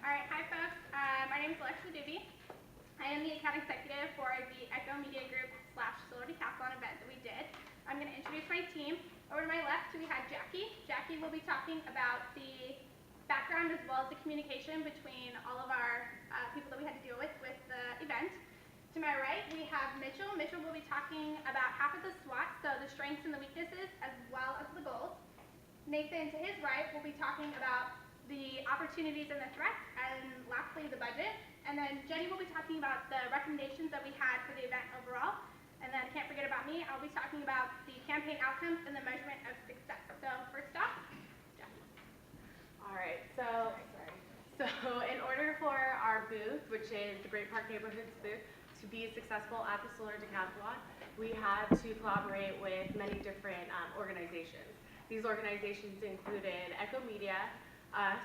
All right, hi folks. My name is Alexa Doobie. I am the account executive for the Echo Media Group / Solar Decathlon event that we did. I'm going to introduce my team. Over to my left, we have Jackie. Jackie will be talking about the background as well as the communication between all of our people that we had to deal with the event. To my right, we have Mitchell. Mitchell will be talking about half of the SWOT, so the strengths and the weaknesses, as well as the goals. Nathan, to his right, will be talking about the opportunities and the threats, and lastly, the budget. And then Jenny will be talking about the recommendations that we had for the event overall. And then can't forget about me, I'll be talking about the campaign outcomes and the measurement of success. So first off, Jackie. All right, so in order for our booth, which is the Great Park Neighborhoods booth, to be successful at the Solar Decathlon, we had to collaborate with many different organizations. These organizations included Echo Media, us,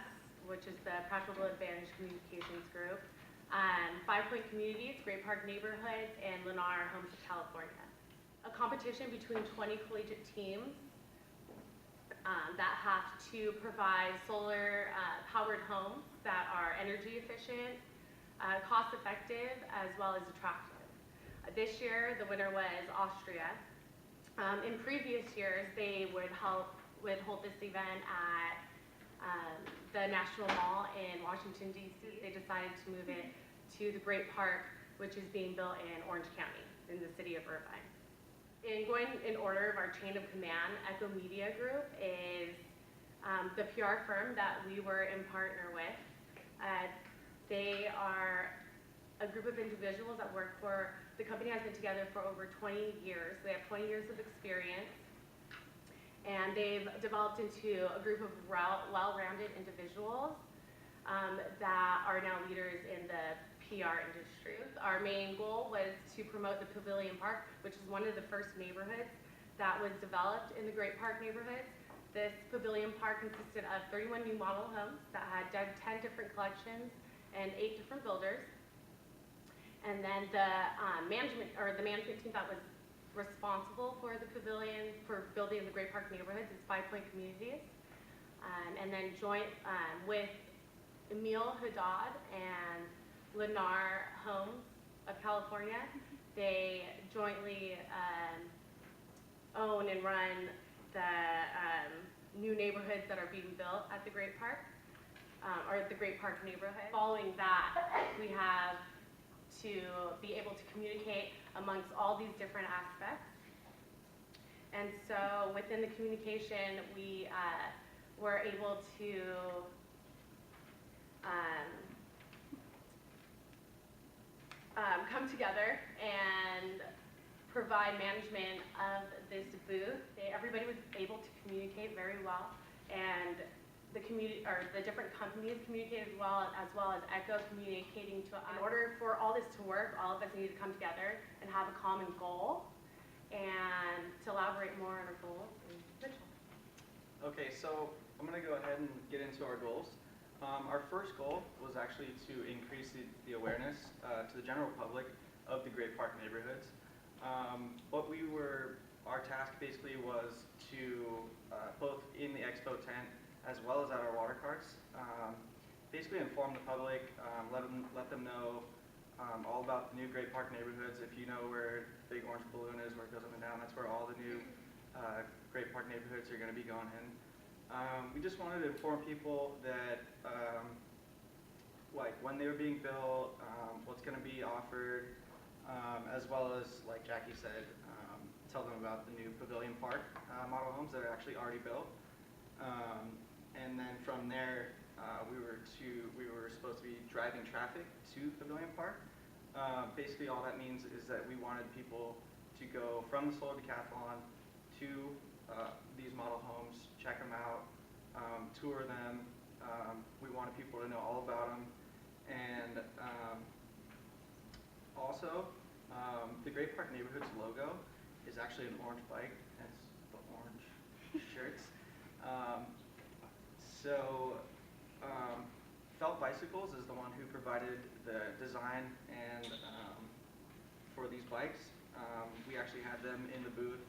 which is the Practical Advantage Communications Group, 5 Point Communities, Great Park Neighborhoods, and Lennar Homes of California. A competition between 20 collegiate teams that have to provide solar powered homes that are energy efficient, cost effective, as well as attractive. This year, the winner was Austria. In previous years, they would hold this event at the National Mall in Washington, D.C. They decided to move it to the Great Park, which is being built in Orange County, in the city of Irvine. Going in order of our chain of command, Echo Media Group is the PR firm that we were in partner with. They are a group of individuals that work for, the company has been together for over 20 years. They have 20 years of experience. And they've developed into a group of well-rounded individuals that are now leaders in the PR industry. Our main goal was to promote the Pavilion Park, which is one of the first neighborhoods that was developed in the Great Park neighborhoods. This Pavilion Park consisted of 31 new model homes that had 10 different collections and 8 different builders. And then the management team that was responsible for the pavilion, for building the Great Park neighborhoods, is 5 Point Communities. And then joint with Emil Haddad and Lennar Homes of California, they jointly own and run the new neighborhoods that are being built at the Great Park, or the Great Park neighborhood. Following that, we have to be able to communicate amongst all these different aspects. And so within the communication, we were able to come together and provide management of this booth. Everybody was able to communicate very well, and the community, or the different companies communicated well as Echo communicating to us. In order for all this to work, all of us need to come together and have a common goal. And to elaborate more on our goals, Mitchell. Okay, so I'm going to go ahead and get into our goals. Our first goal was actually to increase the awareness to the general public of the Great Park neighborhoods. Our task basically was to, both in the expo tent as well as at our water carts, basically inform the public, let them know all about the new Great Park neighborhoods. If you know where Big Orange Balloon is, where it goes up and down, that's where all the new Great Park neighborhoods are going to be going in. We just wanted to inform people that like when they were being built, what's going to be offered, as well as, like Jackie said, tell them about the new Pavilion Park model homes that are actually already built. And then from there, we were supposed to be driving traffic to Pavilion Park. Basically, all that means is that we wanted people to go from the Solar Decathlon to these model homes, check them out, tour them. We wanted people to know all about them. And also, the Great Park Neighborhoods logo is actually an orange bike, hence the orange shirts. Felt Bicycles is the one who provided the design and for these bikes. We actually had them in the booth,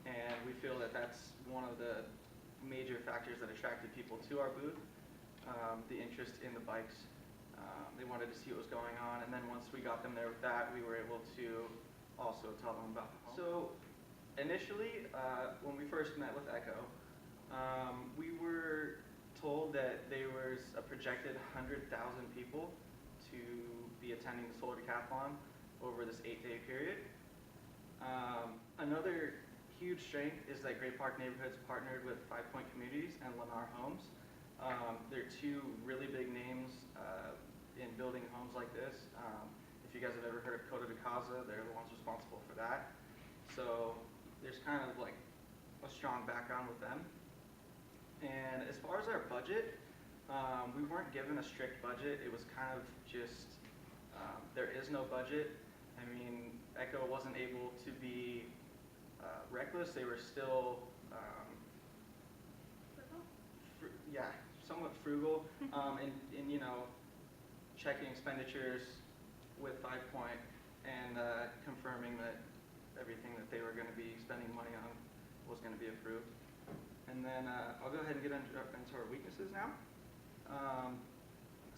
and we feel that that's one of the major factors that attracted people to our booth, the interest in the bikes. They wanted to see what was going on, and then once we got them there with that, we were able to also tell them about the home. So initially, when we first met with Echo, we were told that there was a projected 100,000 people to be attending the Solar Decathlon over this 8-day period. Another huge strength is that Great Park Neighborhoods partnered with 5 Point Communities and Lennar Homes. They're two really big names in building homes like this. If you guys have ever heard of Coda de Casa, they're the ones responsible for that. So there's kind of like a strong background with them. And as far as our budget, we weren't given a strict budget. It was kind of just, there is no budget. I mean, Echo wasn't able to be reckless. They were still, yeah, somewhat frugal, and you know, checking expenditures with 5 Point and confirming that everything that they were going to be spending money on was going to be approved. And then I'll go ahead and get into our weaknesses now.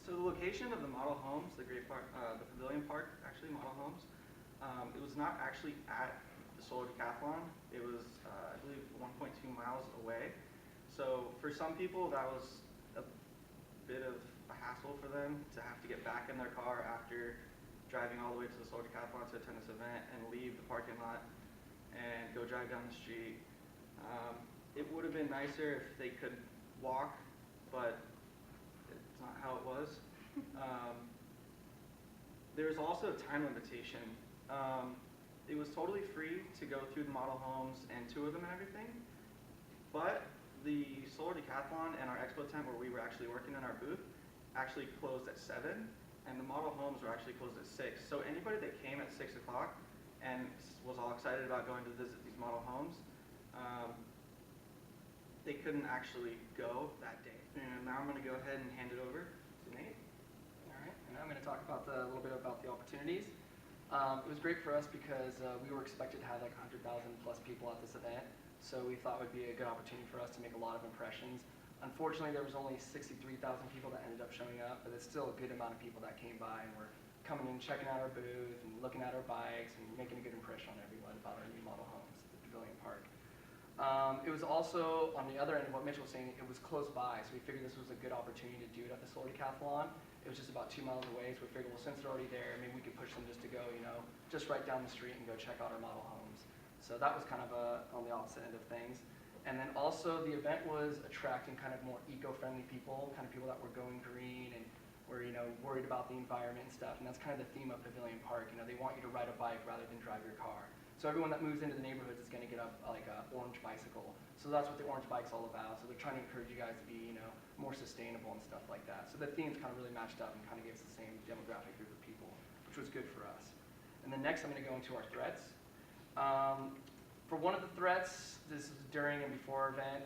So the location of the model homes, the Pavilion Park, actually model homes, it was not actually at the Solar Decathlon. It was, I believe, 1.2 miles away. So for some people, that was a bit of a hassle for them to have to get back in their car after driving all the way to the Solar Decathlon to attend this event and leave the parking lot and go drive down the street. It would have been nicer if they could walk, but it's not how it was. There's also a time limitation. It was totally free to go through the model homes and tour them and everything, but the Solar Decathlon and our expo tent where we were actually working in our booth actually closed at 7, and the model homes were actually closed at 6. So anybody that came at 6 o'clock and was all excited about going to visit these model homes, they couldn't actually go that day. And now I'm going to go ahead and hand it over to Nate. All right, and I'm going to talk about a little bit about the opportunities. It was great for us because we were expected to have like 100,000 plus people at this event, so we thought it would be a good opportunity for us to make a lot of impressions. Unfortunately, there was only 63,000 people that ended up showing up, but it's still a good amount of people that came by and were coming in, checking out our booth and looking at our bikes and making a good impression on everyone about our new model homes at the Pavilion Park. It was also, on the other end of what Mitchell was saying, it was close by, so we figured this was a good opportunity to do it at the Solar Decathlon. It was just about 2 miles away, so we figured, well, since they're already there, maybe we could push them just to go, you know, just right down the street and go check out our model homes. So that was kind of on the opposite end of things. And then also the event was attracting kind of more eco-friendly people, kind of people that were going green and were, you know, worried about the environment and stuff. And that's kind of the theme of Pavilion Park. You know, they want you to ride a bike rather than drive your car. So everyone that moves into the neighborhoods is going to get like an orange bicycle. So that's what the orange bike's all about. So they're trying to encourage you guys to be, you know, more sustainable and stuff like that. So the themes kind of really matched up and kind of gave us the same demographic group of people, which was good for us. And then next I'm going to go into our threats. For one of the threats, this is during and before our event,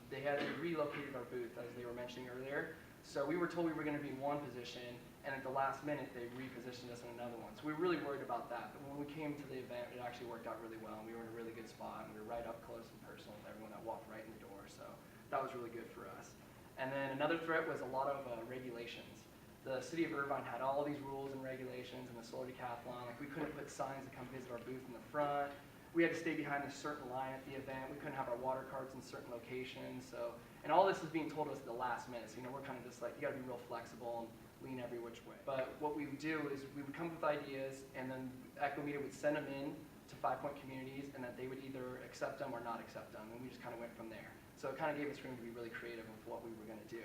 they had relocated our booth, as they were mentioning earlier. So we were told we were going to be in one position, and at the last minute, they repositioned us in another one. So we were really worried about that. But when we came to the event, it actually worked out really well, and we were in a really good spot, and we were right up close and personal with everyone that walked right in the door. So that was really good for us. And then another threat was a lot of regulations. The city of Irvine had all these rules and regulations in the Solar Decathlon. Like, we couldn't put signs to come visit our booth in the front. We had to stay behind a certain line at the event. We couldn't have our water carts in certain locations. So, and all this is being told us at the last minute. So, you know, we're kind of just like, you got to be real flexible and lean every which way. But what we would do is we would come up with ideas, and then Echo Media would send them in to 5 Point Communities, and that they would either accept them or not accept them. And we just kind of went from there. So it kind of gave us room to be really creative with what we were going to do.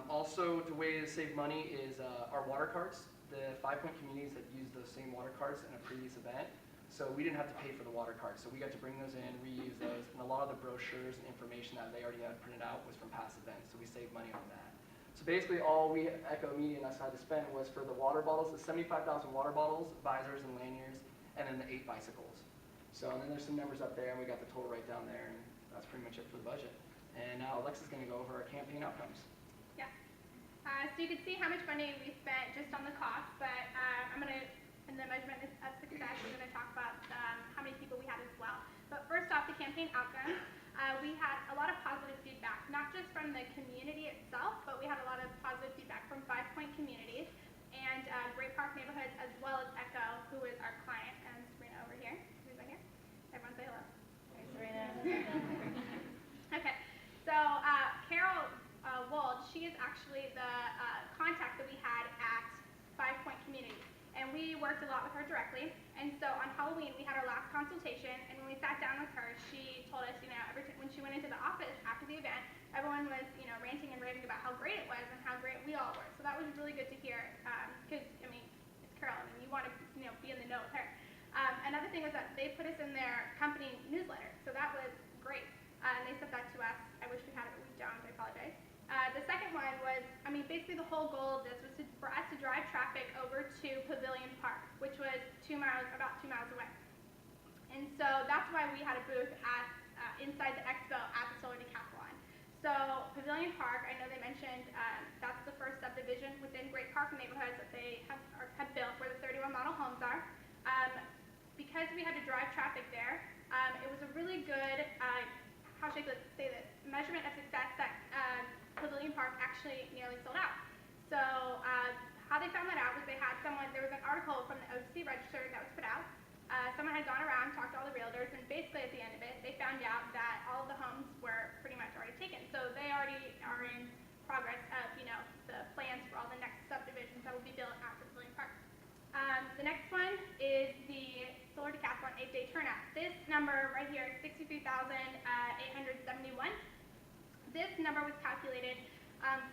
Also, the way to save money is our water carts. The 5 Point Communities had used those same water carts in a previous event. So we didn't have to pay for the water cards. So we got to bring those in, reuse those, and a lot of the brochures and information that they already had printed out was from past events. So we saved money on that. So basically all we, Echo Media and us, had to spend was for the water bottles, the 75,000 water bottles, visors and lanyards, and then the 8 bicycles. So, and then there's some numbers up there, and we got the total right down there, and that's pretty much it for the budget. And now Alexa's going to go over our campaign outcomes. Yeah. So you can see how much money we spent just on the cost, but I'm going to, in the measurement of success, we're going to talk about how many people we had as well. But first off, the campaign outcomes, we had a lot of positive feedback, not just from the community itself, but we had a lot of positive feedback from 5 Point Communities. Great Park Neighborhoods, as well as Echo, who is our client, and Sabrina over here, who's right here. Everyone say hello. Hey, Serena. Okay, so Carol Wold, she is actually the contact that we had at 5 Point Community, and we worked a lot with her directly. And so on Halloween, we had our last consultation, and when we sat down with her, she told us, when she went into the office after the event, everyone was, ranting and raving about how great it was and how great we all were. So that was really good to hear, because, it's Carol. You want to, be in the know with her. Another thing was that they put us in their company newsletter, so that was great. And they sent that to us. I wish we had it, but we don't. I apologize. The second one was, basically the whole goal of this was for us to drive traffic over to Pavilion Park, which was about 2 miles away. And so that's why we had a booth at inside the expo at the Solar Decathlon. So Pavilion Park, I know they mentioned that's the first subdivision within Great Park neighborhoods that they have built, where the 31 model homes are. Because we had to drive traffic there, it was a really good, how should I say this, measurement of success that Pavilion Park actually nearly sold out. So how they found that out was there was an article from the OTC Register that was put out. Someone had gone around, talked to all the realtors, and basically at the end of it, they found out that all of the homes were pretty much already taken. So they already are in progress of, the plans for all the next subdivisions that will be built after Pavilion Park. The next one is the Solar Decathlon 8-day turnout. This number right here is 63,871. This number was calculated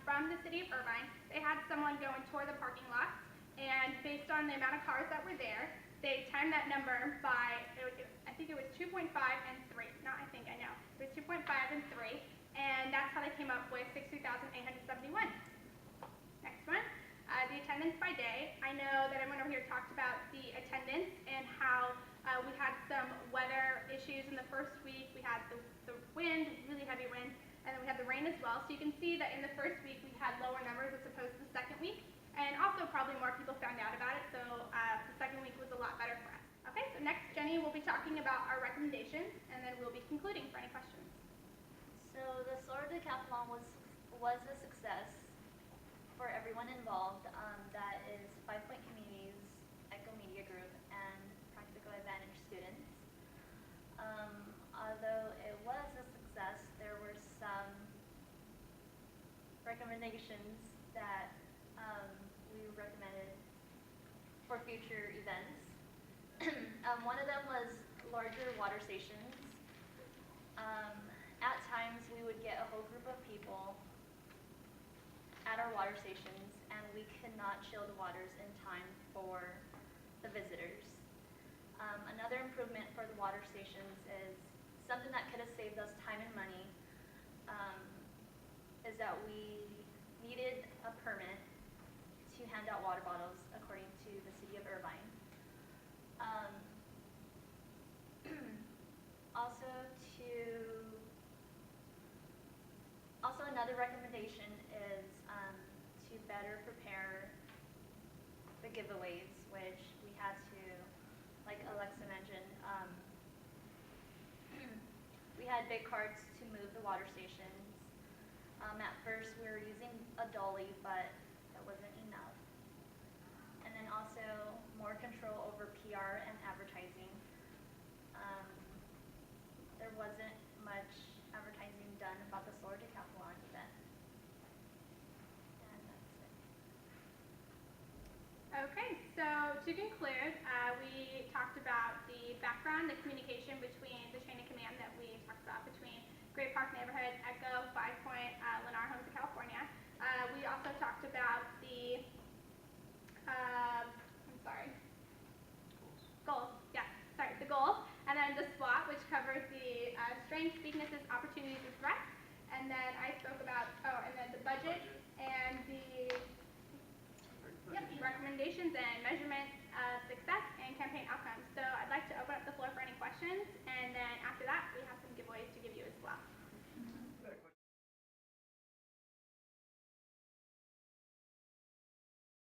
from the city of Irvine. They had someone go and tour the parking lots, and based on the amount of cars that were there, they timed that number by, I think it was 2.5 and 3. Not I think, I know. It was 2.5 and 3, and that's how they came up with 60,871. Next one, the attendance by day. I know that everyone over here talked about the attendance and how we had some weather issues in the first week. We had the wind, really heavy wind, and then we had the rain as well. So you can see that in the first week we had lower numbers as opposed to the second week. And also probably more people found out about it, so the second week was a lot better for us. Okay, so next Jenny will be talking about our recommendations, and then we'll be concluding for any questions. So the Solar Decathlon was a success for everyone involved. That is 5 Point Communities, Echo Media Group, and Practical Advantage students. Although it was a success, there were some recommendations that we recommended for future events. One of them was larger water stations. At times we would get a whole group of people at our water stations, and we could not chill the waters in time for the visitors. Another improvement for the water stations is something that could have saved us time and money, is that we needed a permit to hand out water bottles according to the city of Irvine. Also another recommendation is to better prepare the giveaways, which we had to, like Alexa mentioned, we had big carts to move the water stations. At first we were using a dolly, but that wasn't enough. And then also more control over PR and advertising. There wasn't much advertising done about the Solar Decathlon event. And that's it. Okay, so to conclude, we